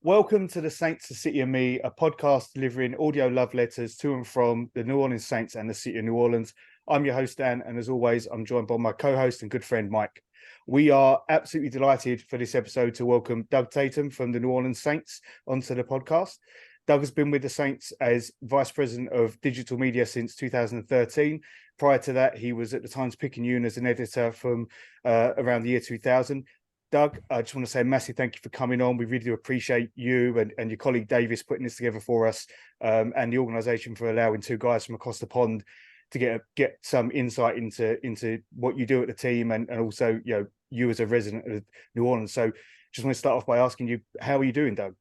Welcome to the Saints, the City of Me, a podcast delivering audio love letters to and from the New Orleans Saints and the City of New Orleans. I'm your host, Dan, and as always, I'm joined by my co-host and good friend, Mike. We are absolutely delighted for this episode to welcome Doug Tatum from the New Orleans Saints onto the podcast. Doug has been with the Saints as Vice President of Digital Media since 2013. Prior to that, he was at the Times-Picayune as an editor from around the year 2000. Doug, I just want to say a massive thank you for coming on. We really do appreciate you and your colleague Davis putting this together for us, and the organisation for allowing two guys from across the pond to get some insight into what you do at the team and also you as a resident of New Orleans. So just want to start off by asking you, how are you doing, Doug?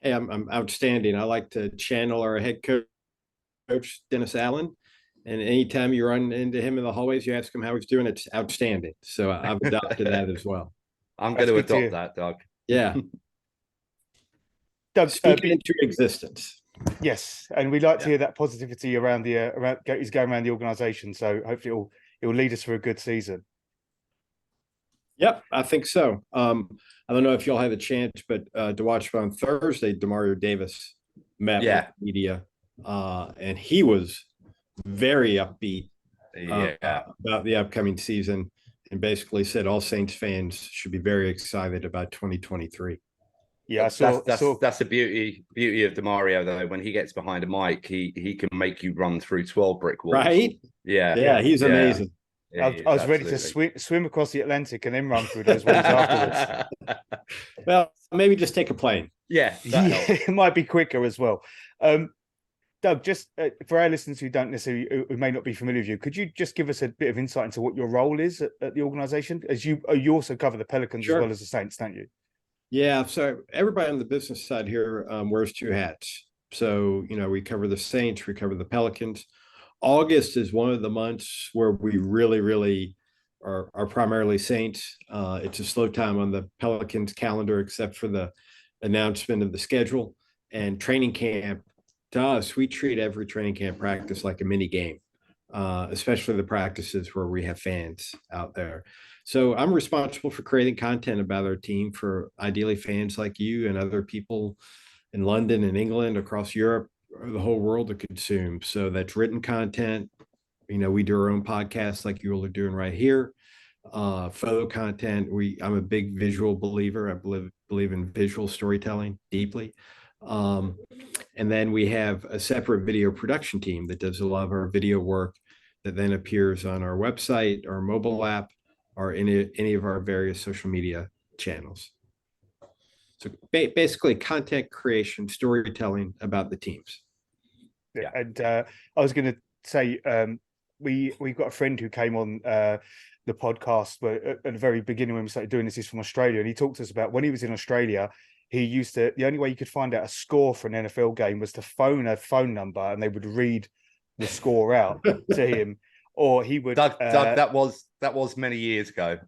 Hey, I'm outstanding. I like to channel our head coach, Dennis Allen. And anytime you run into him in the hallways, you ask him how he's doing. It's outstanding. So I've adopted that as well. I'm going to adopt that, Doug. Yeah. Doug, speak into existence. Yes, and we like to hear that positivity around he's going around the organisation. So hopefully it will lead us for a good season. Yep, I think so. I don't know if you'll have a chance, but to watch on Thursday, Demario Davis met with media, and he was very upbeat about the upcoming season, and basically said all Saints fans should be very excited about 2023. Yeah, that's the beauty of Demario, though. When he gets behind a mic, he can make you run through 12 brick walls. Right? Yeah, he's amazing. Yeah, I was ready to swim across the Atlantic and then run through those walls afterwards. Well, maybe just take a plane. Yeah, it might be quicker as well. Doug, just for our listeners who don't necessarily, who may not be familiar with you, could you just give us a bit of insight into what your role is at the organisation? As you also cover the Pelicans as well as the Saints, don't you? Yeah, so everybody on the business side here wears two hats. So, we cover the Saints, we cover the Pelicans. August is one of the months where we really are primarily Saints. It's a slow time on the Pelicans calendar, except for the announcement of the schedule and training camp. To us, we treat every training camp practice like a mini game, especially the practices where we have fans out there. So I'm responsible for creating content about our team for ideally fans like you and other people in London and England, across Europe, or the whole world to consume. So that's written content. We do our own podcast like you all are doing right here. Photo content. I'm a big visual believer. I believe in visual storytelling deeply. And then we have a separate video production team that does a lot of our video work that then appears on our website, our mobile app, or any of our various social media channels. So basically content creation, storytelling about the teams. Yeah. And I was going to say, we've got a friend who came on the podcast at the very beginning when we started doing this. He's from Australia, and he talked to us about when he was in Australia, the only way you could find out a score for an NFL game was to phone a phone number and they would read the score out to him. Or he would Doug, that was many years ago.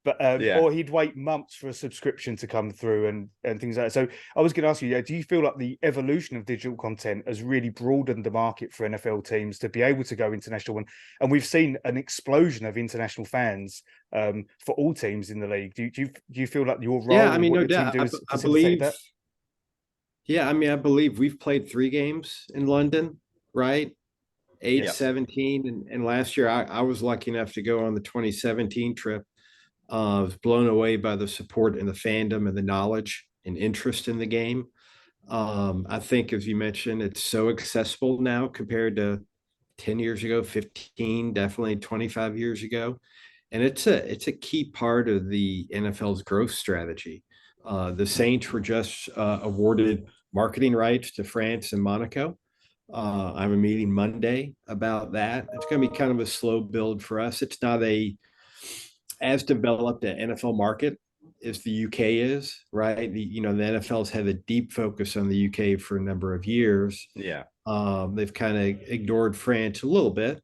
But or he'd wait months for a subscription to come through and things like that. So I was going to ask you, do you feel like the evolution of digital content has really broadened the market for NFL teams to be able to go international? And we've seen an explosion of international fans for all teams in the league. Do you feel like your role? Yeah, I mean, no doubt. I believe that. Yeah, I mean, I believe we've played 3 games in London, right? 8, 17, and last year I was lucky enough to go on the 2017 trip. I was blown away by the support and the fandom and the knowledge and interest in the game. I think, as you mentioned, it's so accessible now compared to 10 years ago, 15, definitely 25 years ago. And it's a key part of the NFL's growth strategy. The Saints were just awarded marketing rights to France and Monaco. I have a meeting Monday about that. It's going to be kind of a slow build for us. It's not as developed an NFL market as the UK is, right? The NFL's had a deep focus on the UK for a number of years. Yeah. They've kind of ignored France a little bit.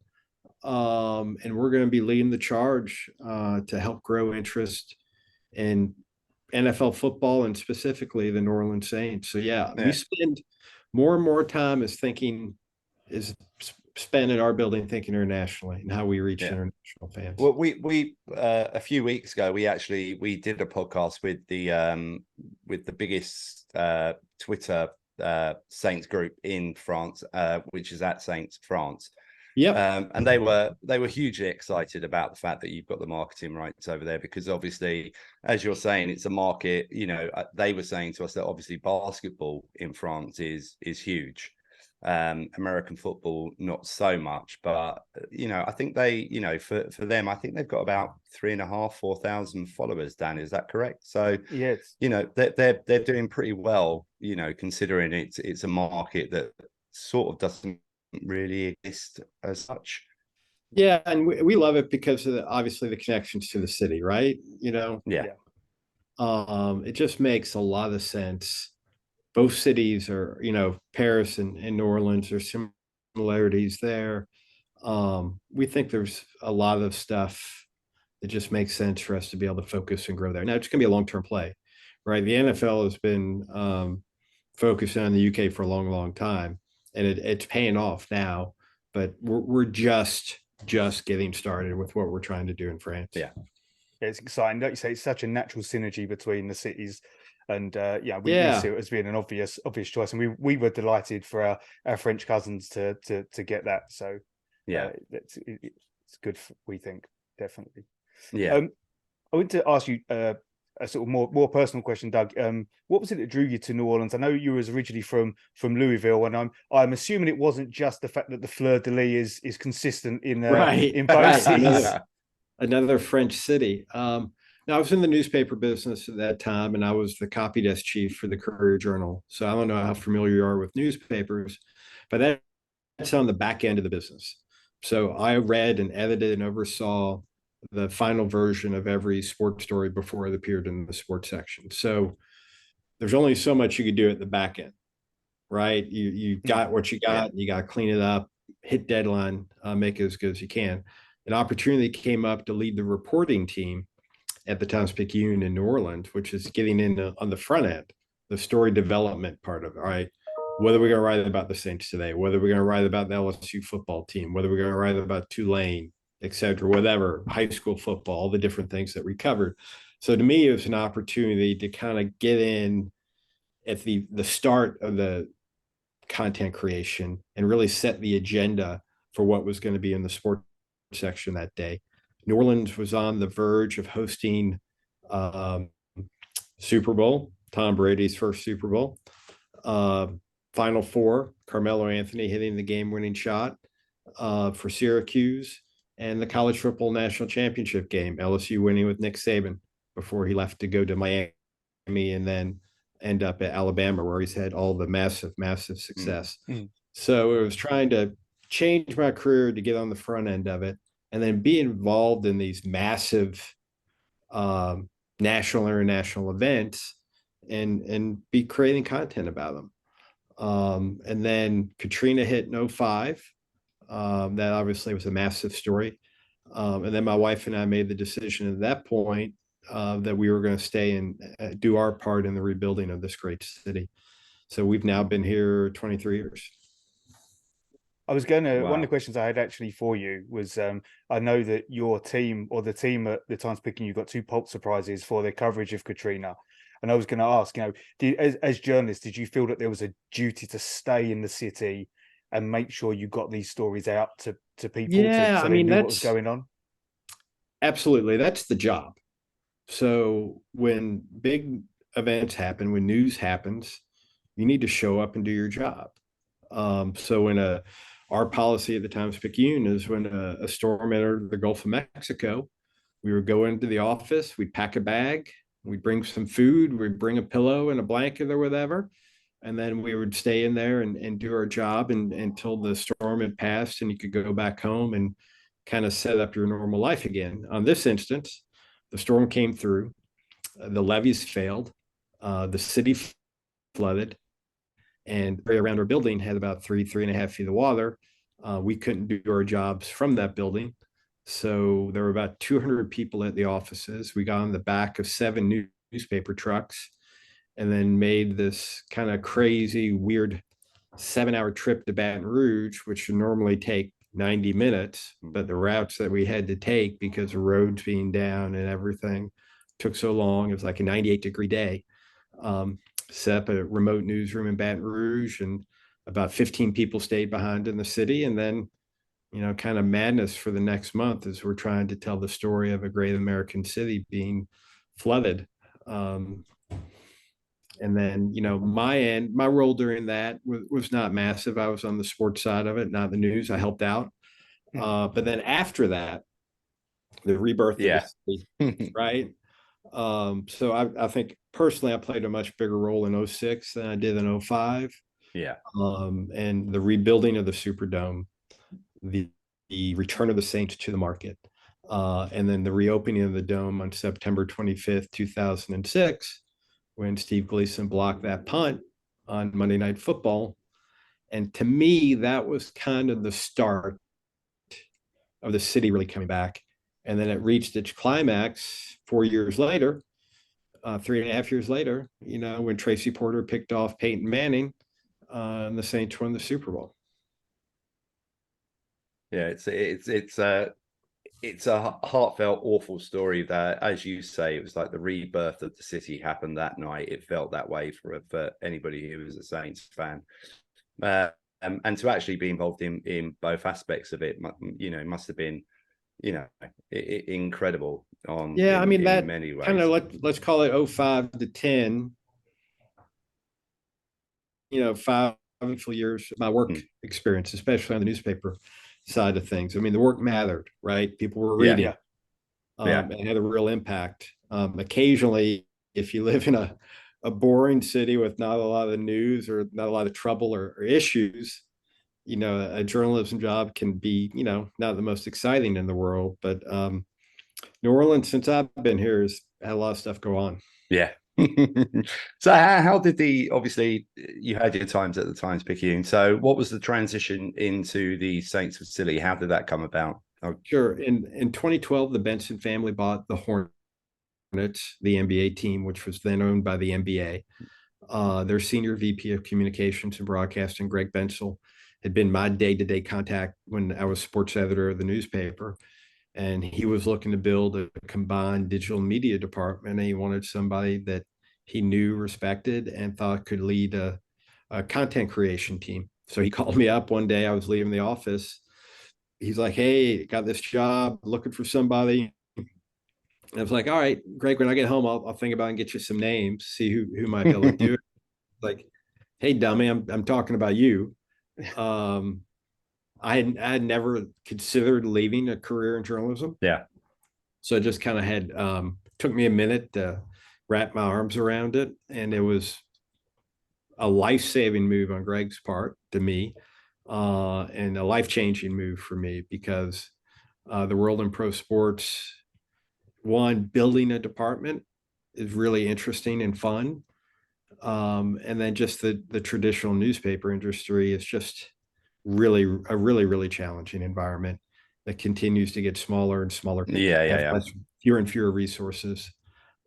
And we're going to be leading the charge to help grow interest in NFL football and specifically the New Orleans Saints. So we spend more and more time spend in our building thinking internationally and how we reach Yeah. international fans. Well, we a few weeks ago we did a podcast with the biggest Twitter Saints group in France, which is at Saints France. Yep. And they were hugely excited about the fact that you've got the marketing rights over there, because obviously, as you're saying, it's a market. You know, they were saying to us that obviously basketball in France is huge. American football not so much, but you know, I think they, you know, for them, I think they've got about 3,500-4,000 followers. Dan, is that correct? So Yes, you know, they're doing pretty well, you know, considering it's a market that sort of doesn't really exist as such. Yeah, and we love it because of obviously the connections to the city, right? You know, Yeah. it just makes a lot of sense. Both cities are, you know, Paris and New Orleans, there's similarities there. We think there's a lot of stuff that just makes sense for us to be able to focus and grow there. Now it's going to be a long-term play, right? The NFL has been focused on the UK for a long, long time, and it's paying off now. But we're just getting started with what we're trying to do in France. Yeah. It's exciting. Like you say, it's such a natural synergy between the cities. And we see it as being an obvious choice. And we were delighted for our French cousins to get that. So Yeah, it's good, we think, definitely. yeah. I want to ask you a sort of more personal question, Doug. What was it that drew you to New Orleans? I know you was originally from Louisville, and I'm assuming it wasn't just the fact that the fleur de lis is consistent in in both cities. Another French city. Now, I was in the newspaper business at that time, and I was the copy desk chief for the Courier Journal. So I don't know how familiar you are with newspapers, but that's on the back end of the business. So I read and edited and oversaw the final version of every sports story before it appeared in the sports section. So there's only so much you could do at the back end, right? You got what you got, and you got to clean it up, hit deadline, make it as good as you can. An opportunity came up to lead the reporting team at the Times-Picayune in New Orleans, which is getting in on the front end, the story development part of it. All right, what are we going to write about the Saints today? What are we going to write about the LSU football team? What are we going to write about Tulane, et cetera, whatever, high school football, all the different things that we covered. So to me, it was an opportunity to kind of get in at the start of the content creation and really set the agenda for what was going to be in the sports section that day. New Orleans was on the verge of hosting Super Bowl, Tom Brady's first Super Bowl. Final Four, Carmelo Anthony hitting the game-winning shot for Syracuse, and the college football national championship game, LSU winning with Nick Saban before he left to go to Miami and then end up at Alabama, where he's had all the massive success. Mm-hmm. So it was trying to change my career to get on the front end of it, and then be involved in these massive national, international events and be creating content about them. And then Katrina hit in 2005. That obviously was a massive story. And then my wife and I made the decision at that point that we were going to stay and do our part in the rebuilding of this great city. So we've now been here 23 years. I was going to, one of the questions I had actually for you was, I know that your team, or the team at the Times-Picayune, you got 2 Pulitzer Prizes for their coverage of Katrina. And I was going to ask, you know, as journalists, did you feel that there was a duty to stay in the city and make sure you got these stories out to people so they knew what was going on? Absolutely. That's the job. So when big events happen, when news happens, you need to show up and do your job. So when our policy at the Times-Picayune is when a storm entered the Gulf of Mexico, we would go into the office, we'd pack a bag, we'd bring some food, we'd bring a pillow and a blanket or whatever, and then we would stay in there and do our job until the storm had passed and you could go back home and kind of set up your normal life again. On this instance, the storm came through, the levees failed, the city flooded, and around our building had about 3.5 feet of water. We couldn't do our jobs from that building. So there were about 200 people at the offices. We got on the back of 7 newspaper trucks and then made this kind of crazy, weird 7-hour trip to Baton Rouge, which would normally take 90 minutes, but the routes that we had to take because of roads being down and everything took so long. It was like a 98-degree day. Set up a remote newsroom in Baton Rouge, and about 15 people stayed behind in the city. And then, kind of madness for the next month as we're trying to tell the story of a great American city being flooded. And then, my role during that was not massive. I was on the sports side of it, not the news. I helped out. But then after that, the rebirth of the city, right? So I think personally, I played a much bigger role in 06 than I did in 05. Yeah. And the rebuilding of the Superdome, the return of the Saints to the market, and then the reopening of the Dome on September 25th, 2006, when Steve Gleason blocked that punt on Monday Night Football. And to me, that was kind of the start of the city really coming back. And then it reached its climax 4 years later, 3.5 years later, when Tracy Porter picked off Peyton Manning, and the Saints won the Super Bowl. Yeah, it's a heartfelt, awful story that, as you say, it was like the rebirth of the city happened that night. It felt that way for anybody who was a Saints fan. And to actually be involved in both aspects of it, must have been, incredible in that many ways. Kind of let's call it 05 to 10, 5 full years of my work experience, especially on the newspaper side of things. I mean, the work mattered, right? People were reading. It had a real impact. Occasionally, if you live in a boring city with not a lot of news or not a lot of trouble or issues, a journalism job can be, not the most exciting in the world. But New Orleans, since I've been here, has had a lot of stuff go on. Yeah. So how did obviously you had your times at the Times-Picayune. So what was the transition into the Saints facility? How did that come about? Sure. In 2012, the Benson family bought the Hornets, the NBA team, which was then owned by the NBA. Their senior VP of communications and broadcasting, Greg Bensel, had been my day-to-day contact when I was sports editor of the newspaper. And he was looking to build a combined digital media department. And he wanted somebody that he knew, respected, and thought could lead a content creation team. So he called me up one day. I was leaving the office. He's like, "Hey, got this job, looking for somebody." And I was like, "All right, Greg, when I get home, I'll think about it and get you some names, see who might be able to do it." Like, "Hey, dummy, I'm talking about you." I had never considered leaving a career in journalism. Yeah. So it just kind of had took me a minute to wrap my arms around it. And it was a life-saving move on Greg's part to me, and a life-changing move for me, because the world in pro sports, one, building a department is really interesting and fun. And then just the traditional newspaper industry is just really challenging environment that continues to get smaller and smaller. Fewer and fewer resources.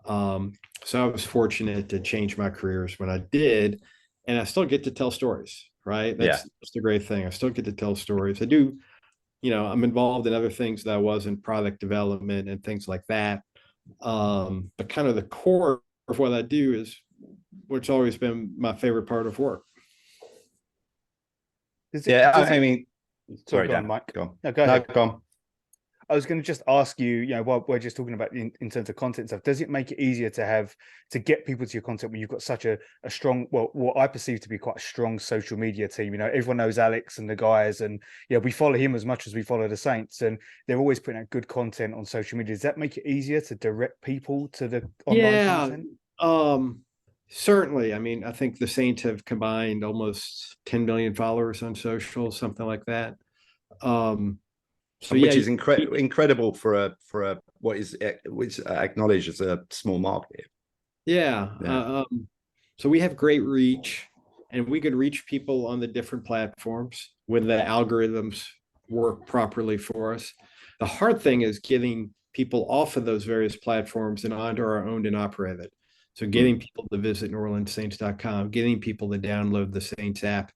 So I was fortunate to change my careers when I did, and I still get to tell stories, right? That's the great thing. I still get to tell stories. I do, I'm involved in other things that I was in, product development and things like that. But kind of the core of what I do is what's always been my favorite part of work. Sorry, Dan, Mike. Go on. No, go ahead. No, go on. I was going to just ask you, while we're just talking about in terms of content stuff, does it make it easier to get people to your content when you've got such a strong, what I perceive to be quite a strong social media team? Everyone knows Alex and the guys, and we follow him as much as we follow the Saints, and they're always putting out good content on social media. Does that make it easier to direct people to the online content? Certainly. I mean, I think the Saints have combined almost 10 million followers on social, something like that. Which is incredible for a which acknowledged as a small market. So we have great reach, and we could reach people on the different platforms when the algorithms work properly for us. The hard thing is getting people off of those various platforms and onto our owned and operated. So getting people to visit NewOrleansSaints.com, getting people to download the Saints app,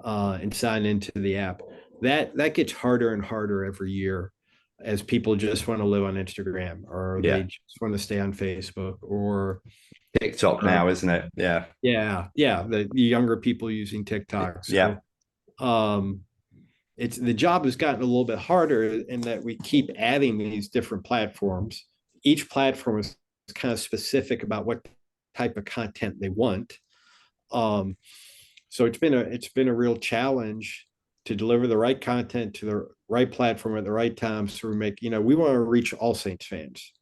and sign into the app. That gets harder and harder every year as people just want to live on Instagram, or Yeah. they just want to stay on Facebook, or TikTok now, isn't it? Yeah. the younger people using TikTok. Yeah. So it's the job has gotten a little bit harder in that we keep adding these different platforms. Each platform is kind of specific about what type of content they want. So it's been a real challenge to deliver the right content to the right platform at the right time. So we want to reach all Saints fans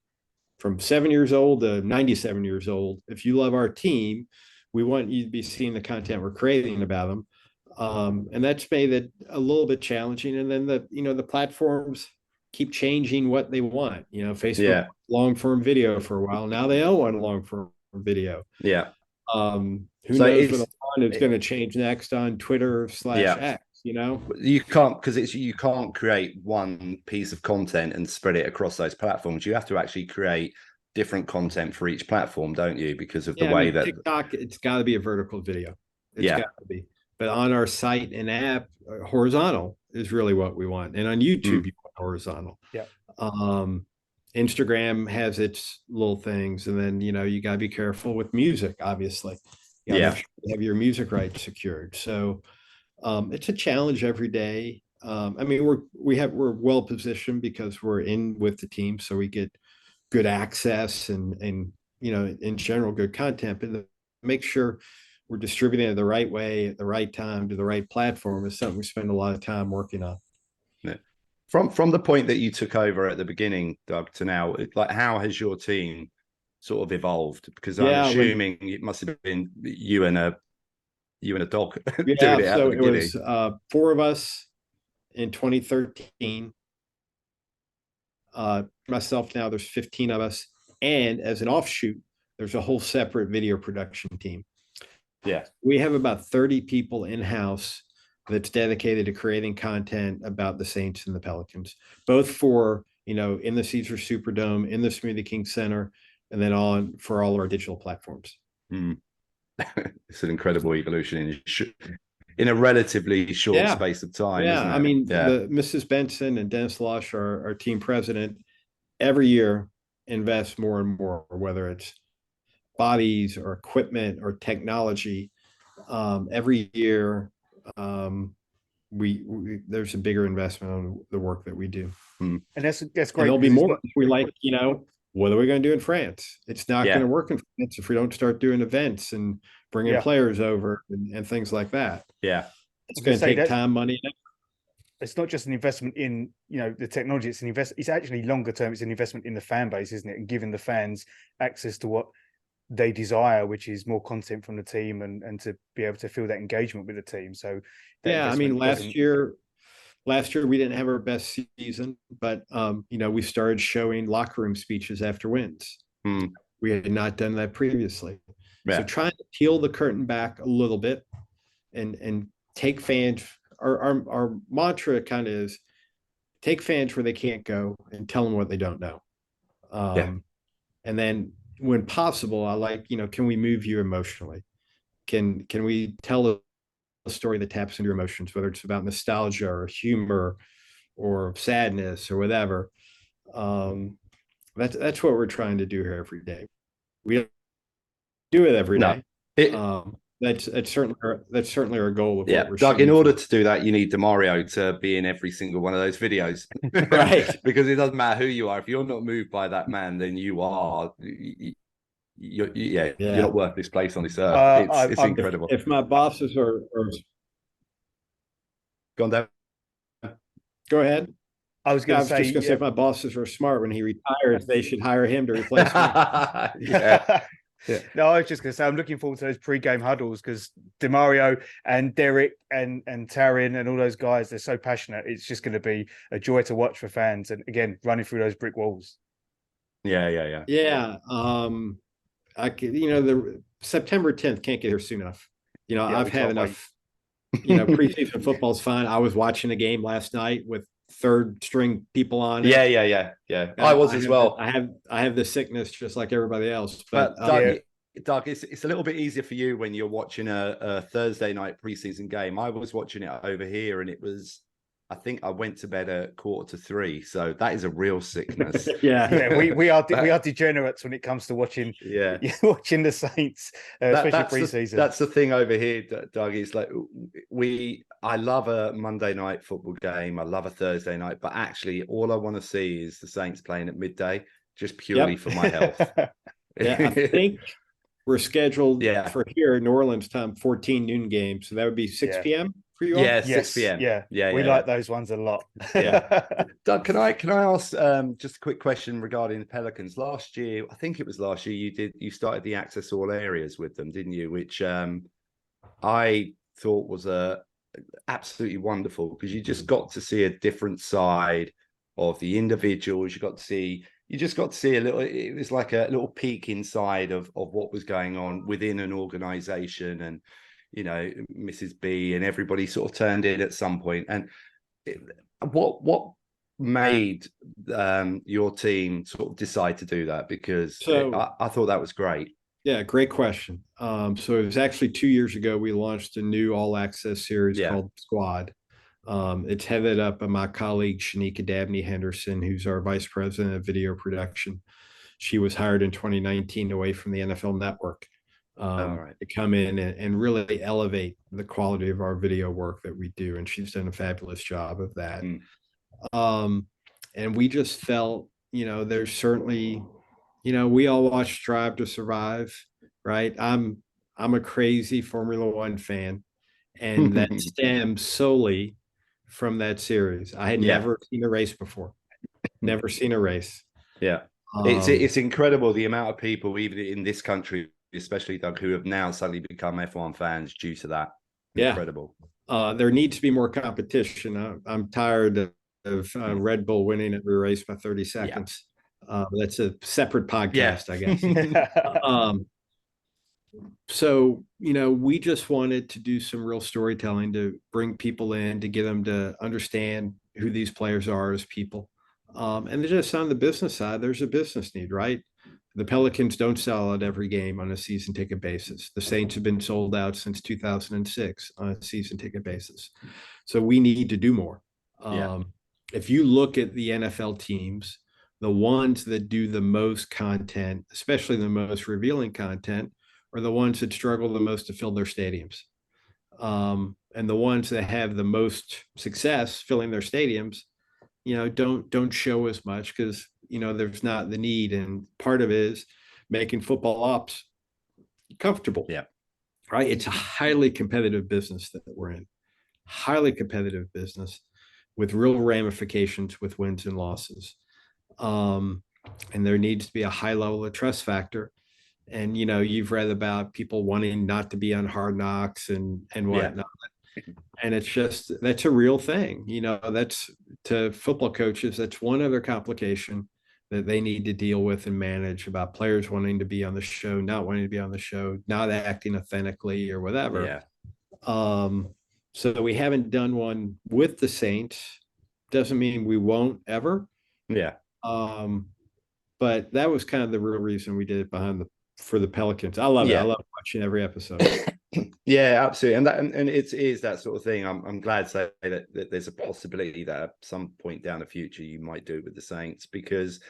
from 7 years old to 97 years old. If you love our team, we want you to be seeing the content we're creating about them. And that's made it a little bit challenging. And then the platforms keep changing what they want. Facebook long form video for a while. Now they don't want long form video. Yeah. Who knows what it's going to change next on Twitter /X, You can't, because you can't create one piece of content and spread it across those platforms. You have to actually create different content for each platform, don't you? Because of the way that TikTok, it's got to be a vertical video. It's got to be. But on our site and app, horizontal is really what we want. And on YouTube, you want horizontal. Yeah. Instagram has its little things, and then you got to be careful with music. Obviously, you have your music rights secured. So it's a challenge every day. I mean, we're well positioned because we're in with the team, so we get good access and in general good content. But make sure we're distributing it the right way at the right time to the right platform is something we spend a lot of time working on. From the point that you took over at the beginning, Doug, to now, like, how has your team sort of evolved? Because I'm assuming it must have been you and a dog doing it at the beginning. It was 4 of us in 2013. Myself, now there's 15 of us, and as an offshoot, there's a whole separate video production team. Yeah, we have about 30 people in-house that's dedicated to creating content about the Saints and the Pelicans, both for, in the Caesars Superdome, in the Smoothie King Center, and then for all of our digital platforms. It's an incredible evolution in a relatively short space of time. Yeah, isn't it? I mean, Mrs. Benson and Dennis Lush, our team president, every year invest more and more, whether it's bodies or equipment or technology. Every year, there's a bigger investment on the work that we do. And that's great. And there'll be more. We what are we going to do in France? It's not going to work in France if we don't start doing events and bringing players over and things like that. Yeah, it's going to take time, money. It's not just an investment in the technology. It's actually longer term. It's an investment in the fan base, isn't it? And giving the fans access to what they desire, which is more content from the team and to be able to feel that engagement with the team. So I mean, last year we didn't have our best season, but we started showing locker room speeches after wins. We had not done that previously. So trying to peel the curtain back a little bit and take fans. Our mantra kind of is take fans where they can't go and tell them what they don't know. And then when possible, I like, can we move you emotionally? Can we tell a story that taps into your emotions, whether it's about nostalgia or humor or sadness or whatever? That's what we're trying to do here every day. We don't do it every day. That's certainly our goal of what we're Doug, in shooting order for. to do that, you need DeMario to be in every single one of those videos. Right. Because it doesn't matter who you are. If you're not moved by that man, then you're not worth this place on this earth. It's incredible. If my bosses are Go on, Dave. Go ahead. I was just going to say if my bosses are smart, when he retires, they should hire him to replace me. No, I was just going to say I'm looking forward to those pre-game huddles because DeMario and Derek and Taryn and all those guys, they're so passionate. It's just going to be a joy to watch for fans. And again, running through those brick walls. Yeah. I could, the September 10th can't get here soon enough. I've had enough. Preseason football's fine. I was watching a game last night with third string people on. Yeah. I was as well. I have the sickness just like everybody else. But Doug, Doug, it's a little bit easier for you when you're watching a Thursday night preseason game. I was watching it over here, and I think I went to bed at 2:45. So that is a real sickness. Yeah, we are degenerates when it comes to watching watching the Saints, especially preseason. That's the thing over here, Doug. Is like I love a Monday night football game. I love a Thursday night, but actually, all I want to see is the Saints playing at midday, just purely for my health. I think we're scheduled for here in New Orleans time 14 noon game, so that would be 6 p.m. for you all. Yeah, 6 p.m. Yeah, we like those ones a lot. Doug, can I ask just a quick question regarding the Pelicans? Last year, I think it was last year, you started the Access All Areas with them, didn't you? Which I thought was absolutely wonderful, because you just got to see a different side of the individuals. You just got to see a little. It was like a little peek inside of what was going on within an organization, and Mrs. B and everybody sort of turned in at some point. And what made your team sort of decide to do that? Because I thought that was great. Yeah, great question. So it was actually 2 years ago we launched a new all access series called Squad. It's headed up by my colleague Shanika Dabney Henderson, who's our vice president of video production. She was hired in 2019 away from the NFL Network to come in and really elevate the quality of our video work that we do, and she's done a fabulous job of that. And we just felt, there's certainly, we all watch Drive to Survive, right? I'm a crazy Formula One fan, and that stems solely from that series. I had never seen a race before. Never seen a race. Yeah. It's incredible the amount of people, even in this country, especially Doug, who have now suddenly become F1 fans due to that. Incredible. There needs to be more competition. I'm tired of Red Bull winning every race by 30 seconds. That's a separate podcast, I guess. So, we just wanted to do some real storytelling to bring people in, to get them to understand who these players are as people. And just on the business side, there's a business need, right? The Pelicans don't sell out every game on a season ticket basis. The Saints have been sold out since 2006 on a season ticket basis. So we need to do more. If you look at the NFL teams, the ones that do the most content, especially the most revealing content, are the ones that struggle the most to fill their stadiums. And the ones that have the most success filling their stadiums, don't show as much because, there's not the need. And part of it is making football ops comfortable. Yeah. Right. It's a highly competitive business that we're in. Highly competitive business with real ramifications with wins and losses. And there needs to be a high level of trust factor. And, you've read about people wanting not to be on Hard Knocks and whatnot. And it's just, that's a real thing. That's, to football coaches, that's one other complication that they need to deal with and manage, about players wanting to be on the show, not wanting to be on the show, not acting authentically or whatever. So we haven't done one with the Saints. Doesn't mean we won't ever. But that was kind of the real reason we did it for the Pelicans. I love it. I love watching every episode. Yeah, absolutely. And it is that sort of thing. I'm glad to say that there's a possibility that at some point down the future you might do it with the Saints, because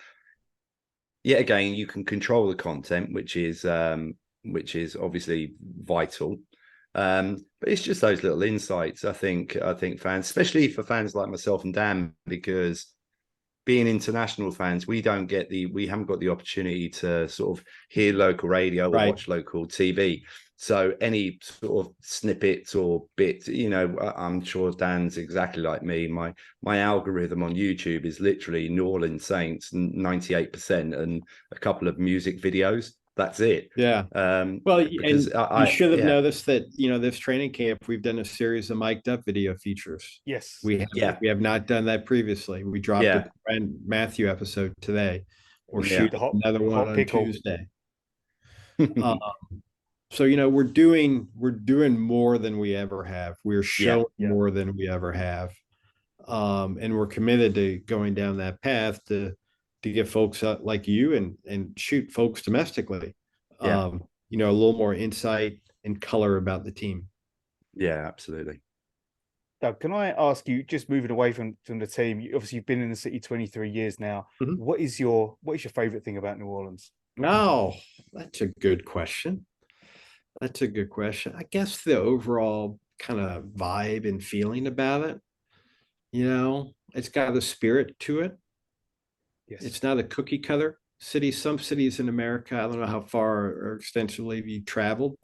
again, you can control the content, which is obviously vital. But it's just those little insights. I think fans, especially for fans like myself and Dan, because being international fans, we haven't got the opportunity to sort of hear local radio or watch local TV. So any sort of snippets or bits, I'm sure Dan's exactly like me. My algorithm on YouTube is literally New Orleans Saints 98% and a couple of music videos. That's it. Yeah. Well, you should have noticed that, this training camp, we've done a series of mic'd up video features. Yes. We have not done that previously. We dropped a Brand Matthew episode today. We'll shoot another one on Tuesday. So, we're doing more than we ever have. We're showing more than we ever have. And we're committed to going down that path to get folks like you and shoot folks domestically. a little more insight and color about the team. Yeah, absolutely. Doug, can I ask you, just moving away from the team, obviously you've been in the city 23 years now. Mhm. What is your favorite thing about New Orleans? Oh, that's a good question. That's a good question. I guess the overall kind of vibe and feeling about it, it's got a spirit to it. Yes. It's not a cookie cutter city. Some cities in America, I don't know how far or extensively you traveled.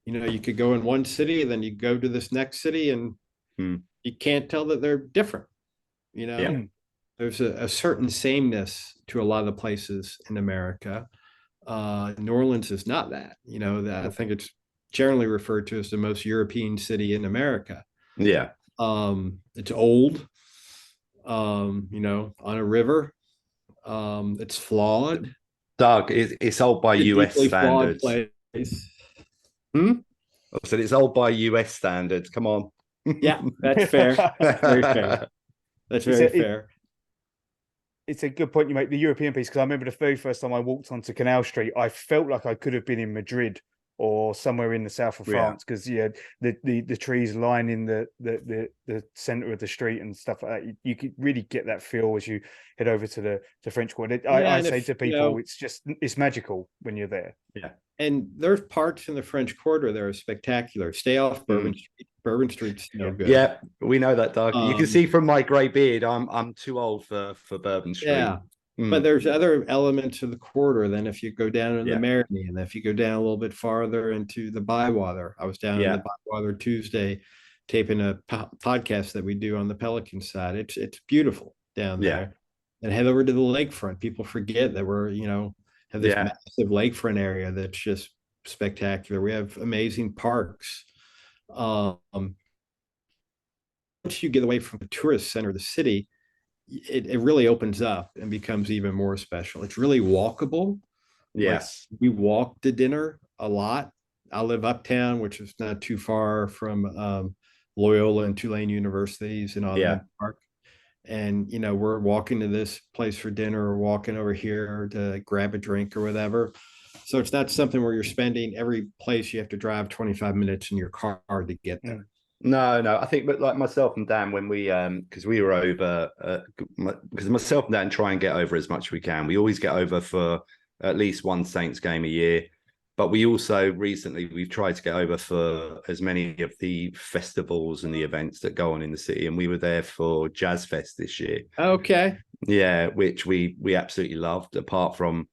You could go in one city and then you go to this next city and you can't tell that they're different. Yeah. There's a certain sameness to a lot of the places in America. New Orleans is not that. That I think it's generally referred to as the most European city in America. Yeah. It's old, on a river. It's flawed. Doug, it's old by It's a US deeply flawed standards. place. I said it's old by US standards. Come on. Yeah, that's fair. That's very fair. That's very fair. It's a good point you make, the European piece, because I remember the very first time I walked onto Canal Street, I felt like I could have been in Madrid or somewhere in the south of France, because the trees lining the center of the street and stuff like that. You could really get that feel as you head over to the French Quarter. I say to people, it's magical when you're there. Yeah. And there's parts in the French Quarter that are spectacular. Stay off Bourbon Street. Bourbon Street's no good. Yeah, we know that, Doug. You can see from my grey beard, I'm too old for Bourbon Street. Yeah. But there's other elements of the quarter than if you go down in the Marigny, and if you go down a little bit farther into the Bywater. I was down in the Bywater Tuesday taping a podcast that we do on the Pelicans side. It's beautiful down there. And head over to the lakefront. People forget that we're, have this massive lakefront area that's just spectacular. We have amazing parks. Once you get away from the tourist center of the city, it really opens up and becomes even more special. It's really walkable. Yes. Like, we walk to dinner a lot. I live uptown, which is not too far from Loyola and Tulane universities in Audubon Park. And, we're walking to this place for dinner or walking over here to grab a drink or whatever. So it's not something where you're spending every place you have to drive 25 minutes in your car to get there. No. I think, but like myself and Dan, when we, because we were over, because myself and Dan try and get over as much as we can. We always get over for at least one Saints game a year. But we also recently, we've tried to get over for as many of the festivals and the events that go on in the city. And we were there for Jazz Fest this year. Okay. Yeah, which we absolutely loved, apart from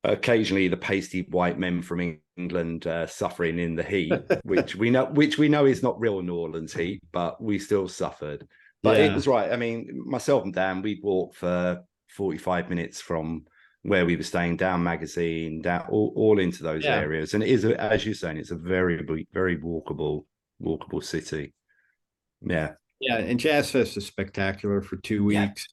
occasionally the pasty white men from England suffering in the heat, which we know is not real New Orleans heat, but we still suffered. But it was right. I mean, myself and Dan, we walked for 45 minutes from where we were staying, down Magazine, down all into those areas. And it is, as you're saying, it's a very, very walkable city. Yeah. Yeah. And Jazz Fest is spectacular for 2 weeks.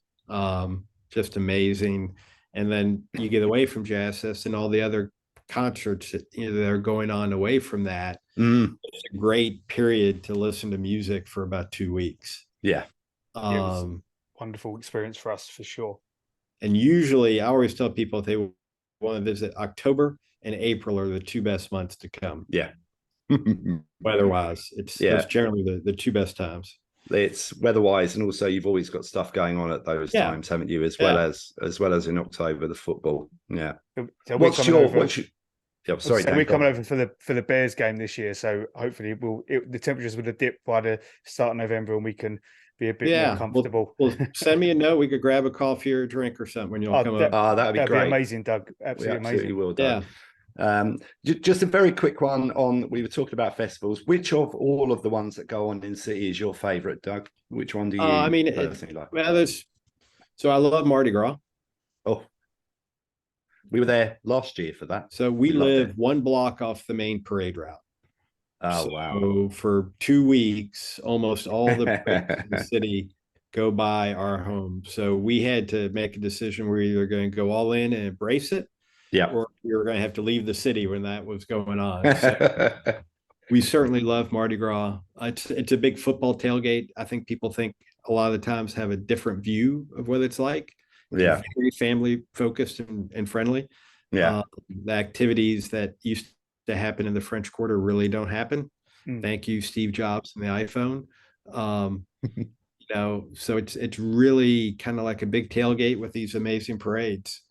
Just amazing. And then you get away from Jazz Fest and all the other concerts that, that are going on away from that. It's a great period to listen to music for about 2 weeks. Yeah. It was a wonderful experience for us, for sure. And usually I always tell people if they want to visit, October and April are the two best months to come. Yeah. Weather-wise, it's generally the two best times. It's weather-wise, and also you've always got stuff going on at those times, haven't you? As well as in October, the football. Yeah. So what's your? Sorry, so we're coming over for the Bears game this year. So hopefully the temperatures will have dipped by the start of November, and we can be a bit more comfortable. Well, send me a note. We could grab a coffee or a drink or something when you'll come up. That'd be great. Be amazing, Doug. Absolutely amazing. Will, Doug. Just a very quick one on. We were talking about festivals. Which of all of the ones that go on in city is your favorite, Doug? Which one do you? Personally like? Well, so I love Mardi Gras. Oh, we were there last year for that. So we live one block off the main parade route. Oh, wow. So for 2 weeks, almost all the parades in the city go by our home. So we had to make a decision. We're either going to go all in and embrace it, or we were going to have to leave the city when that was going on. So we certainly love Mardi Gras. It's a big football tailgate. I think people think a lot of the times have a different view of what it's like. It's very family focused and friendly. The activities that used to happen in the French Quarter really don't happen. Thank you, Steve Jobs and the iPhone. So it's really kind of like a big tailgate with these amazing parades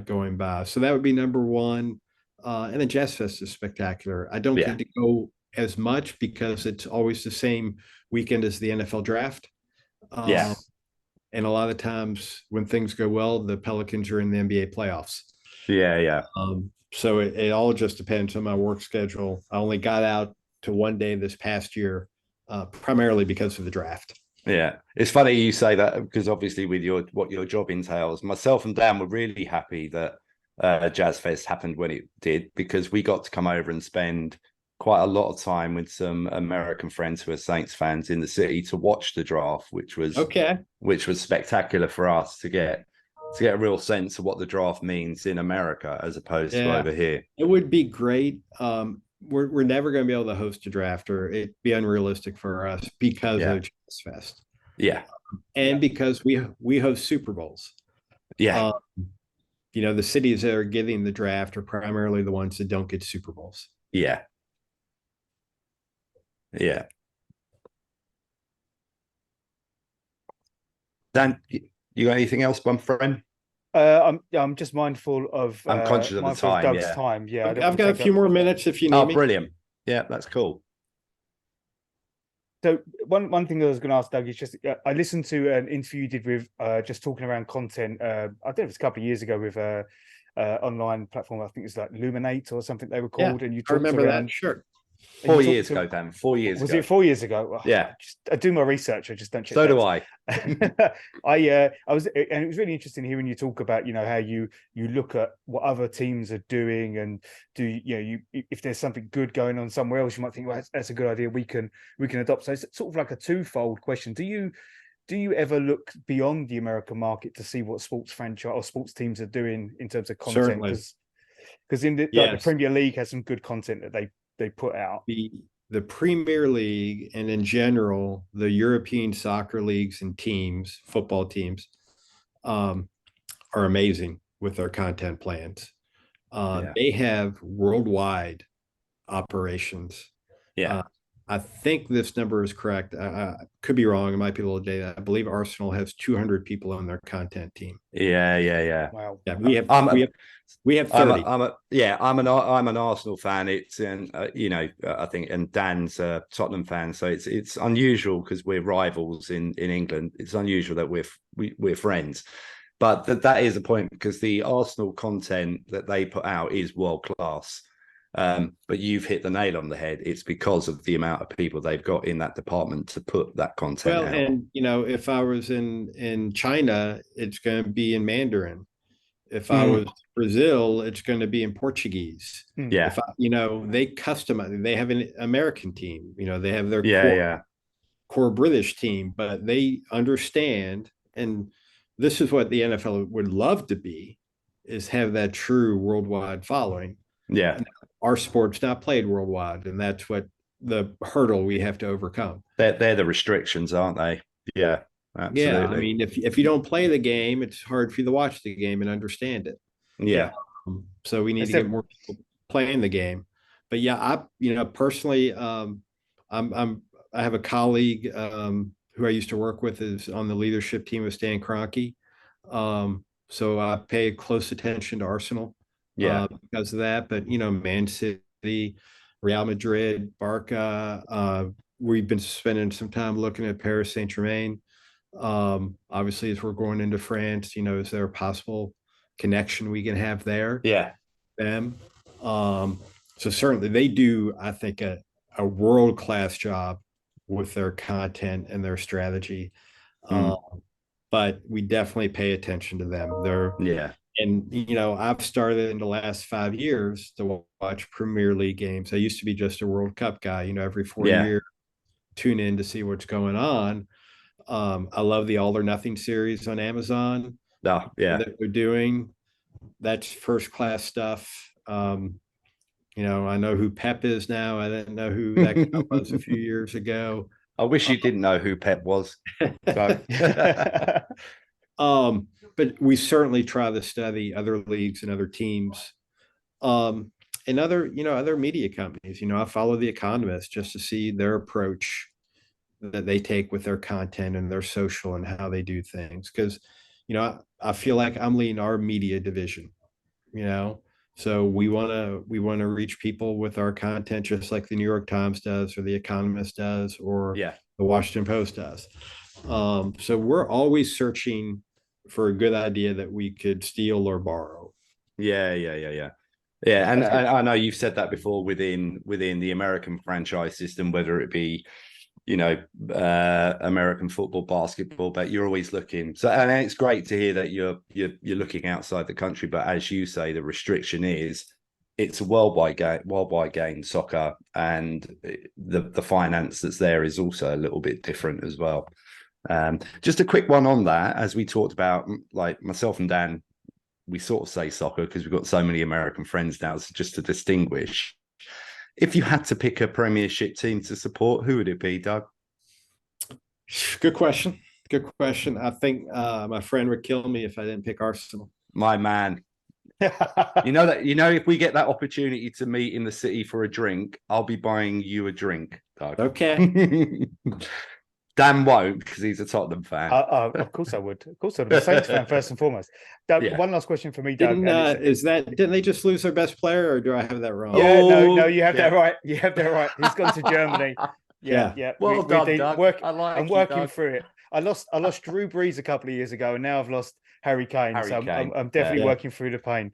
going by. So that would be number one. And then Jazz Fest is spectacular. I don't get to go as much because it's always the same weekend as the NFL draft. And a lot of times when things go well, the Pelicans are in the NBA playoffs. So it all just depends on my work schedule. I only got out to one day this past year, primarily because of the draft. Yeah, it's funny you say that because obviously with what your job entails, myself and Dan were really happy that Jazz Fest happened when it did, because we got to come over and spend quite a lot of time with some American friends who are Saints fans in the city to watch the draft, which was spectacular for us to get a real sense of what the draft means in America as opposed to over here. It would be great. We're never going to be able to host a draft, or it'd be unrealistic for us because of Jazz Fest. Because we host Super Bowls. The cities that are getting the draft are primarily the ones that don't get Super Bowls. Dan, you got anything else, my friend? I'm just mindful of. I'm conscious of the time. Doug's time. I've got a few more minutes if you need me. Brilliant. Yeah, that's cool. So one thing I was going to ask Doug is just I listened to an interview you did with just talking around content. I don't know if it's a couple of years ago with online platform. I think it's like Luminate or something they were called. And you talked remember that. Sure. 4 years ago, Dan. 4 years ago. Was it 4 years ago? Oh, yeah. I do my research. I just don't check. So do I. I was, and it was really interesting hearing you talk about, how you look at what other teams are doing, and if there's something good going on somewhere else, you might think, well, that's a good idea. We can adopt. So it's sort of like a twofold question. Do you ever look beyond the American market to see what sports franchise or sports teams are doing in terms of content? Because in the Premier League has some good content that they put out. The Premier League, and in general, the European soccer leagues and teams, football teams, are amazing with their content plans. They have worldwide operations. I think this number is correct. I could be wrong. It might be a little dated. I believe Arsenal has 200 people on their content team. Wow. Yeah, we have 30. I'm an Arsenal fan. It's I think, and Dan's a Tottenham fan. So it's unusual because we're rivals in England. It's unusual that we're friends. But that is a point, because the Arsenal content that they put out is world class. But you've hit the nail on the head. It's because of the amount of people they've got in that department to put that content out. And if I was in China, it's going to be in Mandarin. If I was in Brazil, it's going to be in Portuguese. If they customize. They have an American team. They have their core British team, but they understand. And this is what the NFL would love to be: is have that true worldwide following. Our sport's not played worldwide, and that's what the hurdle we have to overcome. They're the restrictions, aren't they? Yeah, absolutely. Yeah, I mean, if you don't play the game, it's hard for you to watch the game and understand it. So we need to get more people playing the game. But I personally, I have a colleague who I used to work with, is on the leadership team with Stan Kroenke. So I pay close attention to Arsenal. Because of that. But Man City, Real Madrid, Barca, we've been spending some time looking at Paris Saint-Germain. Obviously, as we're going into France, is there a possible connection we can have there? Them. So certainly they do, I think, a world-class job with their content and their strategy. But we definitely pay attention to them. And, I've started in the last 5 years to watch Premier League games. I used to be just a World Cup guy, every 4 years, tune in to see what's going on. I love the All or Nothing series on Amazon. That they're doing. That's first class stuff. I know who Pep is now. I didn't know who that guy was a few years ago. I wish you didn't know who Pep was. So. But we certainly try to study other leagues and other teams. And and other media companies. I follow The Economist just to see their approach that they take with their content and their social and how they do things. Because, I feel like I'm leading our media division, so we want to reach people with our content, just like the New York Times does, or the Economist does, or the Washington Post does. So we're always searching for a good idea that we could steal or borrow. Yeah. And I know you've said that before within the American franchise system, whether it be, American football, basketball, but you're always looking. So, and it's great to hear that you're looking outside the country. But as you say, the restriction is it's a worldwide game, soccer, and the finance that's there is also a little bit different as well. Just a quick one on that, as we talked about, like myself and Dan, we sort of say soccer because we've got so many American friends now. So just to distinguish, if you had to pick a Premiership team to support, who would it be, Doug? Good question. I think my friend would kill me if I didn't pick Arsenal. My man. If we get that opportunity to meet in the city for a drink, I'll be buying you a drink, Doug. Okay. Dan won't, because he's a Tottenham fan. Of course I would. Of course I would. I'm a Saints fan first and foremost. Doug, one last question for me, Doug. Didn't they just lose their best player, or do I have that wrong? Yeah, no, you have that right. You have that right. He's gone to Germany. Yeah. Well done, Doug. I'm working through it. I lost Drew Brees a couple of years ago, and now I've lost Harry Kane. I'm definitely working through the pain.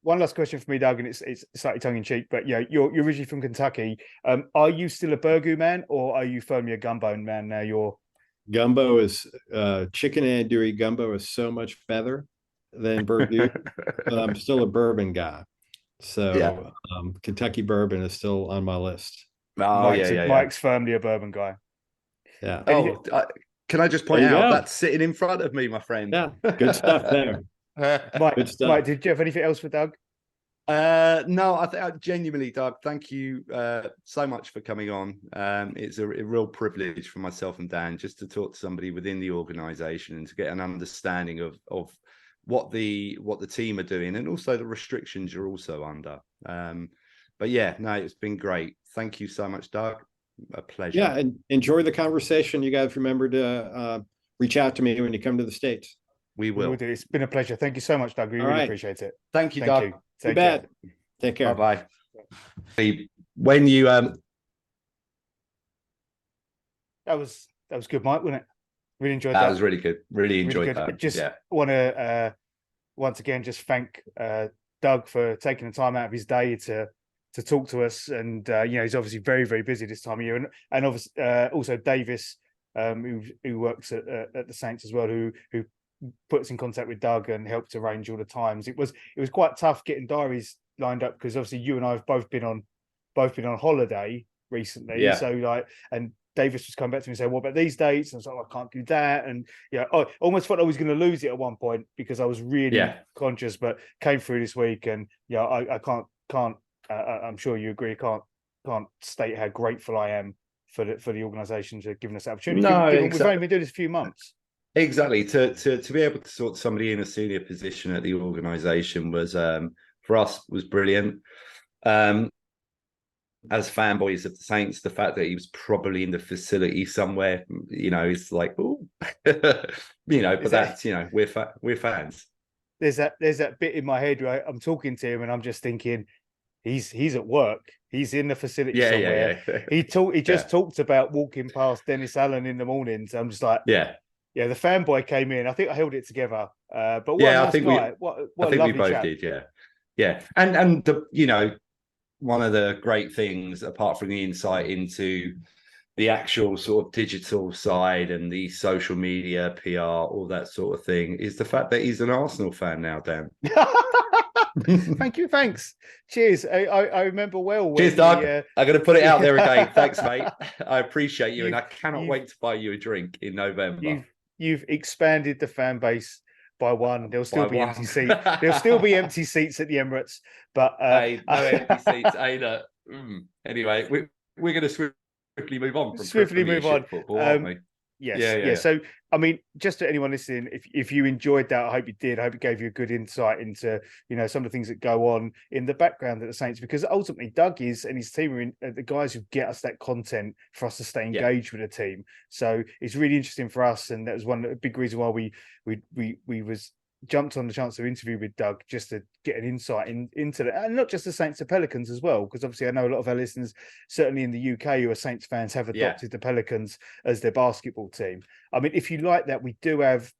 One last question for me, Doug, and it's slightly tongue in cheek, but you're originally from Kentucky. Are you still a burgoo man, or are you firmly a gumbo man now? Gumbo is chicken andouille. Gumbo is so much better than burgoo. But I'm still a bourbon guy, so Kentucky bourbon is still on my list. Mike's firmly a bourbon guy. Yeah. Can I just point out that's sitting in front of me, my friend? Yeah, good stuff there. Mike, did you have anything else for Doug? No, I think genuinely, Doug, thank you so much for coming on. It's a real privilege for myself and Dan just to talk to somebody within the organization and to get an understanding of what the team are doing, and also the restrictions you're also under. But it's been great. Thank you so much, Doug. A pleasure. Yeah, and enjoy the conversation. You guys remember to reach out to me when you come to the States. We will. Do. It's been a pleasure. Thank you so much, Doug. We really appreciate it. Thank you, Doug. Take care. Take care. Bye. When you that was good, Mike, wasn't it? Really enjoyed that. That was really good. Really enjoyed that. Just want to once again just thank Doug for taking the time out of his day to talk to us, and he's obviously very, very busy this time of year, and obviously also Davis, who works at the Saints as well, who put us in contact with Doug and helped arrange all the times. It was quite tough getting diaries lined up, because obviously you and I have both been on holiday recently. Yeah. So and Davis was coming back to me and saying, "What about these dates?" And I was like, "I can't do that." And I almost thought I was going to lose it at one point, because I was really conscious, but came through this week, and I can't. I'm sure you agree. Can't state how grateful I am for the organisation for giving us that opportunity. No, we've only been doing this a few months. Exactly. To be able to sort somebody in a senior position at the organisation was for us was brilliant. As fanboys of the Saints, the fact that he was probably in the facility somewhere, is like, oh, but that's we're fans. There's that bit in my head where I'm talking to him and I'm just thinking, he's at work. He's in the facility somewhere. Yeah. He just talked about walking past Dennis Allen in the morning. So I'm just like, the fanboy came in. I think I held it together. But what a nice guy. What I think we both did. Yeah. And one of the great things, apart from the insight into the actual sort of digital side and the social media, PR, all that sort of thing, is the fact that he's an Arsenal fan now, Dan. Thank you. Thanks. Cheers. I remember well. Cheers, Doug. I'm going to put it out there again. Thanks, mate. I appreciate you, and I cannot wait to buy you a drink in November. You've expanded the fan base by one. There'll still be empty seats. There'll still be empty seats at the Emirates, but no empty seats. Anyway, we're going to swiftly move on from football, aren't we? Yes. Yeah, Yeah. yeah. So, I mean, just to anyone listening, if you enjoyed that, I hope you did. I hope it gave you a good insight into, some of the things that go on in the background at the Saints, because ultimately Doug is and his team are the guys who get us that content for us to stay engaged with the team. So it's really interesting for us, and that was a big reason why we was jumped on the chance to interview with Doug, just to get an insight into that, and not just the Saints, the Pelicans as well, because obviously I know a lot of our listeners, certainly in the UK, who are Saints fans, have adopted the Pelicans as their basketball team. I mean, if you like that, we do have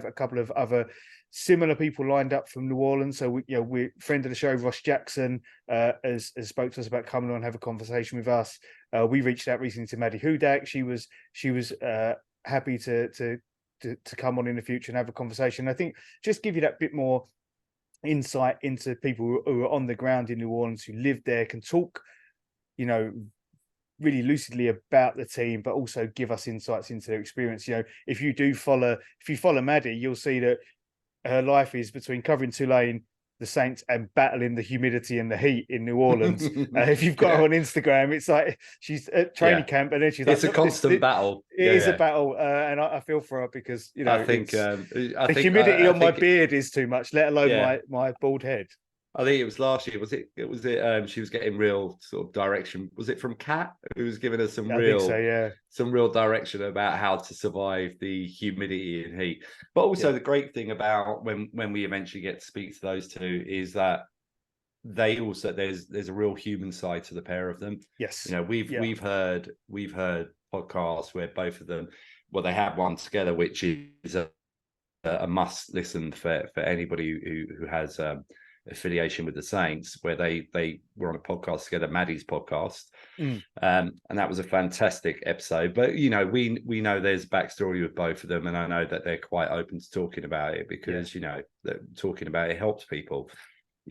a couple of other similar people lined up from New Orleans. So we're friend of the show, Ross Jackson, has spoke to us about coming on and have a conversation with us. We reached out recently to Maddie Hudak. She was happy to come on in the future and have a conversation. I think just give you that bit more insight into people who are on the ground in New Orleans, who live there, can talk, really lucidly about the team, but also give us insights into their experience. If you follow Maddie, you'll see that her life is between covering Tulane, the Saints, and battling the humidity and the heat in New Orleans. If you've got her on Instagram, it's like she's at training camp, and then she's like, it's a constant battle. It is a battle, and I feel for her, because I think the humidity on my beard is too much, let alone my bald head. I think it was last year. Was it? She was getting real sort of direction. Was it from Kat, who was giving us some real direction about how to survive the humidity and heat? But also the great thing about when we eventually get to speak to those two is that they also there's a real human side to the pair of them. Yes, we've heard podcasts where both of them, they have one together, which is a must listen for anybody who has affiliation with the Saints, where they were on a podcast together, Maddie's podcast, and that was a fantastic episode. But we know there's backstory with both of them, and I know that they're quite open to talking about it, because that talking about it helps people.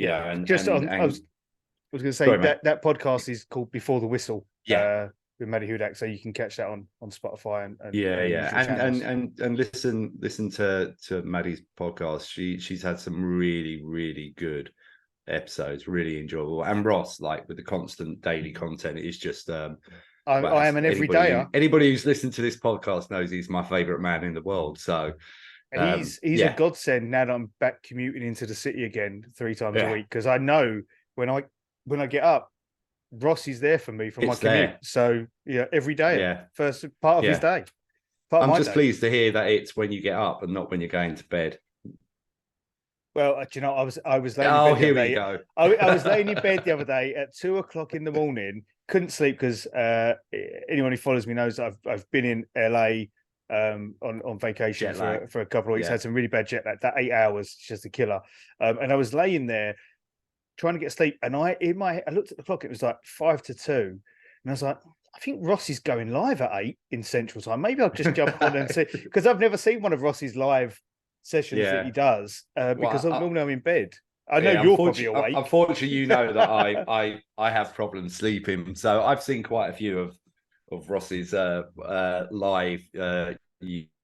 I was going to say that podcast is called Before the Whistle. With Maddie Hudak, so you can catch that on Spotify and listen to Maddie's podcast. She's had some really, really good episodes, really enjoyable. And Ross, like, with the constant daily content, is just I am an everydayer. Anybody who's listened to this podcast knows he's my favorite man in the world. So he's a godsend now that I'm back commuting into the city again 3 times a week, because I know when I get up, Ross is there for me for my commute. So every day, first part of his day. I'm just pleased to hear that it's when you get up and not when you're going to bed. Well, I was laying in bed. Here we go. I was laying in bed the other day at 2:00 in the morning. Couldn't sleep because anyone who follows me knows I've been in LA on vacation for a couple of weeks. Had some really bad jet lag. That 8 hours is just a killer. And I was laying there trying to get sleep, and I looked at the clock. It was like 5 to 2, and I was like, I think Ross is going live at 8 in Central Time. Maybe I'll just jump on and see, because I've never seen one of Ross's live sessions that he does, because normally I'm in bed. I know you're probably awake. Unfortunately, you know that I have problems sleeping, so I've seen quite a few of Ross's live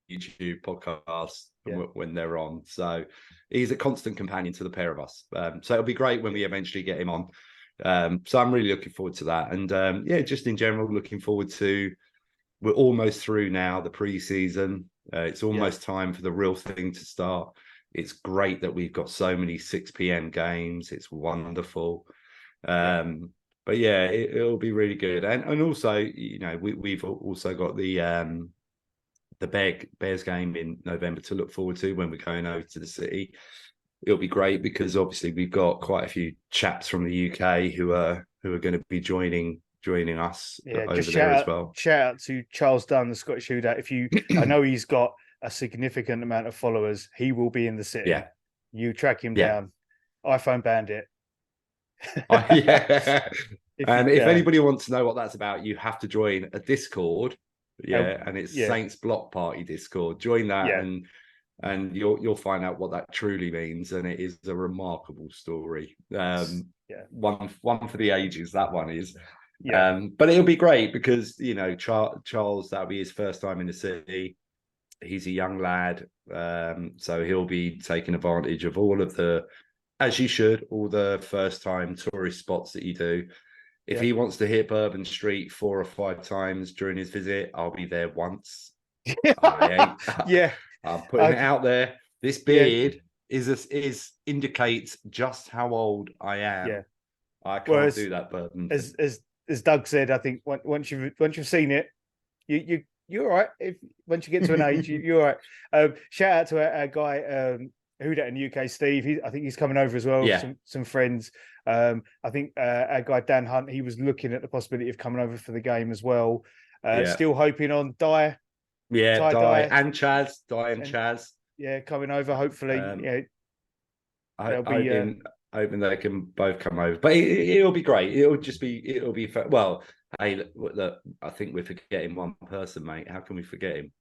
YouTube podcasts when they're on. So he's a constant companion to the pair of us. So it'll be great when we eventually get him on. So I'm really looking forward to that. And just in general, looking forward to, we're almost through now the preseason. It's almost time for the real thing to start. It's great that we've got so many 6 p.m. games. It's wonderful. But it'll be really good. And also, we've also got the Bears game in November to look forward to when we're going over to the city. It'll be great because obviously we've got quite a few chaps from the UK who are going to be joining us over there as well. Shout out to Charles Dunn, the Scottish shooter. I know he's got a significant amount of followers. He will be in the city. Yeah. You track him down. iPhone Bandit. If anybody wants to know what that's about, you have to join a Discord. And it's Saints Block Party Discord. Join that and you'll find out what that truly means. And it is a remarkable story. One for the ages, that one is. But it'll be great because Charles, that'll be his first time in the city. He's a young lad, so he'll be taking advantage of all of the, as you should, all the first time tourist spots that you do. If he wants to hit Bourbon Street 4 or 5 times during his visit, I'll be there once. I ain't. Yeah, I'm putting it out there. This Yeah. beard is indicates just how old I am. Yeah. I can't Whereas, do that burden. as Doug said, I think once you've seen it, you're all right. If once you get to an age, you're all right. Shout out to our guy who that in the UK, Steve. I think he's coming over as well. Yeah. Some friends. I think our guy Dan Hunt, he was looking at the possibility of coming over for the game as well. Still hoping on Ty and Chaz. Yeah, coming over. Hopefully, hoping they can both come over, but it'll be great. It'll be well. Hey, look, I think we're forgetting one person, mate. How can we forget him?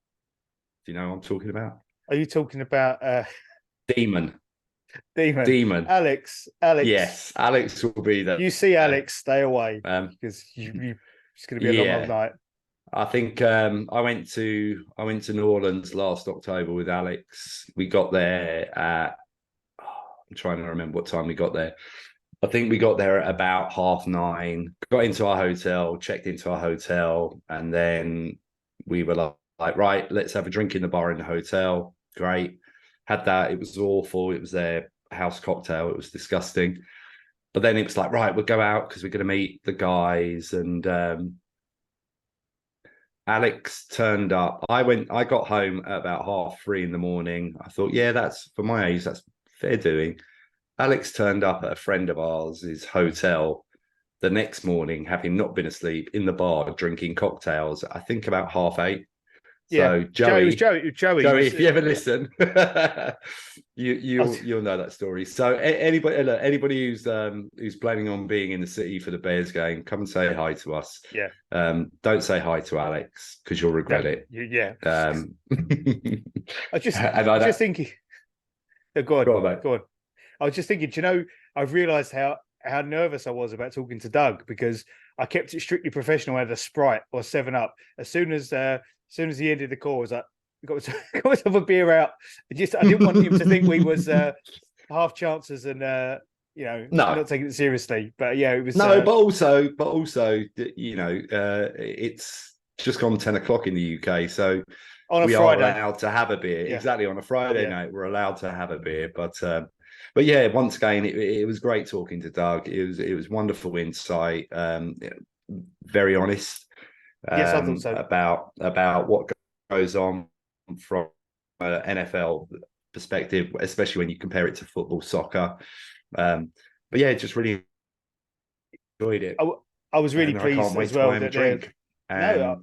Do you know what I'm talking about? Are you talking about Demon? Alex. Yes, Alex will be there. You see Alex, stay away because it's going to be a long night. I think I went to New Orleans last October with Alex. We got there at I'm trying to remember what time we got there. I think we got there at about 9:30. Got into our hotel, checked into our hotel, and then we were like, right, let's have a drink in the bar in the hotel. Great, had that. It was awful. It was their house cocktail. It was disgusting. But then it was like, right, we'll go out because we're going to meet the guys. And Alex turned up. I got home at about 3:30 in the morning. I thought, yeah, that's for my age, that's fair doing. Alex turned up at a friend of ours' hotel the next morning, having not been asleep, in the bar drinking cocktails. I think about 8:30. Yeah, so Joey, if you ever listen, you'll know that story. So anybody who's planning on being in the city for the Bears game, come and say hi to us. Yeah. Don't say hi to Alex because you'll regret it. Yeah. I just thinking. Go on. I was just thinking. Do you know? I've realised how nervous I was about talking to Doug because I kept it strictly professional. I had a Sprite or 7-Up. As soon as he ended the call, I was like, got myself a beer out. I didn't want him to think we was half chances and not taking it seriously. But yeah, it was but also it's just gone 10 o'clock in the UK, so we are allowed to have a beer. Yeah. Exactly, on a Friday night, we're allowed to have a beer. But yeah, once again, it was great talking to Doug. It was wonderful insight. Very honest. Yes, I thought so. About what goes on from an NFL perspective, especially when you compare it to football, soccer. But yeah, just really enjoyed it. I was really pleased as well that drink. I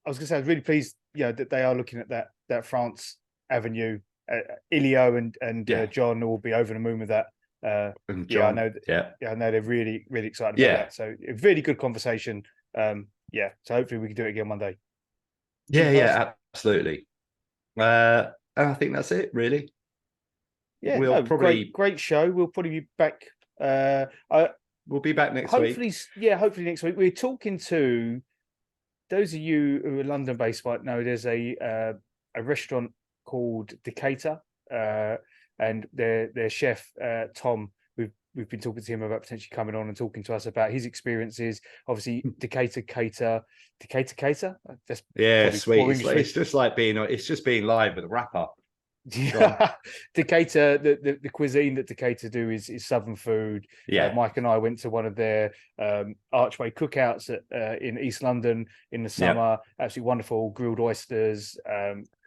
was going to say I was really pleased, that they are looking at that France Avenue. Ilio and John will be over the moon with that. I know. I know they're really, really excited about that. So a really good conversation. So hopefully we can do it again one day. Absolutely. And I think that's it, really. Yeah, we'll probably great show. We'll probably be back. We'll be back next week. Hopefully next week. We're talking to those of you who are London based might know there's a restaurant called Decatur, and their chef Tom. We've been talking to him about potentially coming on and talking to us about his experiences. Obviously, Decatur. That's sweet. It's just like being live with a rapper. Yeah, Decatur. The cuisine that Decatur do is Southern food. Yeah, Mike and I went to one of their Archway cookouts in East London in the summer. Absolutely wonderful grilled oysters.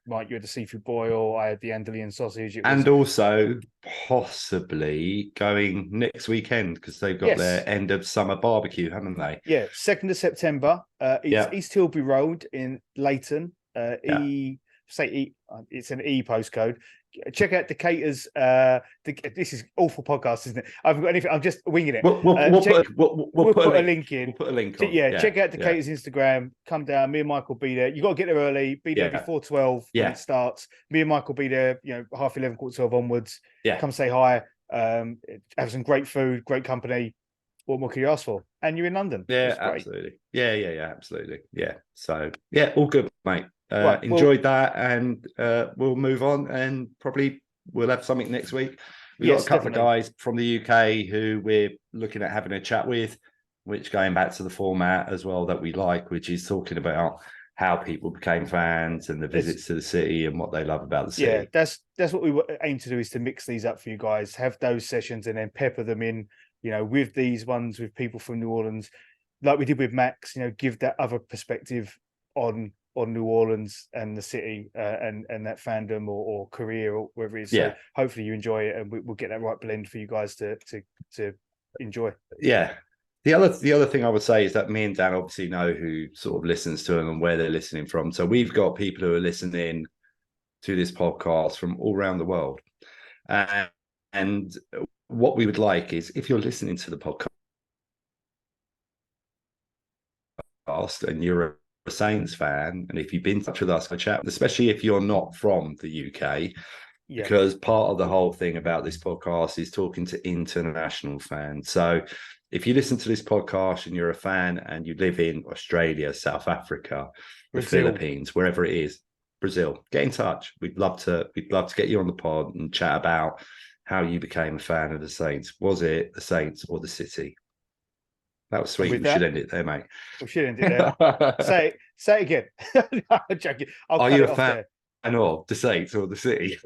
Mike, you had the seafood boil. I had the Andean sausage. And also possibly going next weekend because they've got their end of summer barbecue, haven't they? Yeah, 2nd of September. It's East Tilbury Road in Leighton. It's an E postcode. Check out Decatur's. This is awful podcast, isn't it? I haven't got anything. I'm just winging it. We'll put a link in. We'll put a link on. Check out Decatur's Instagram. Come down. Me and Mike will be there. You got to get there early. Be there before 12 when it starts. Me and Mike will be there. 11:30, 12 onwards. Yeah. Come say hi. Have some great food, great company. What more could you ask for? And you're in London. Yeah, absolutely. Yeah, absolutely. Yeah. So all good, mate. Enjoyed that, and we'll move on, and probably we'll have something next week. We've got a couple of guys from the UK who we're looking at having a chat with, which going back to the format as well that we like, which is talking about how people became fans and the visits to the city and what they love about the city. Yeah, that's what we aim to do, is to mix these up for you guys, have those sessions and then pepper them in, with these ones with people from New Orleans, like we did with Max, give that other perspective on New Orleans and the city, and that fandom or career or wherever it is. Yeah. So hopefully you enjoy it, and we'll get that right blend for you guys to enjoy. Yeah. The other thing I would say is that me and Dan obviously know who sort of listens to them and where they're listening from. So we've got people who are listening to this podcast from all around the world. And what we would like is, if you're listening to the podcast and you're a Saints fan, and if you've been in touch with us for chat, especially if you're not from the UK, because part of the whole thing about this podcast is talking to international fans. So if you listen to this podcast and you're a fan and you live in Australia, South Africa, the Philippines, wherever it is, Brazil, get in touch. We'd love to get you on the pod and chat about how you became a fan of the Saints. Was it the Saints or the city? That was sweet. We should end it there, mate. We should end it there. say it again. No, I'm joking. Are you a fan of the Saints or the city?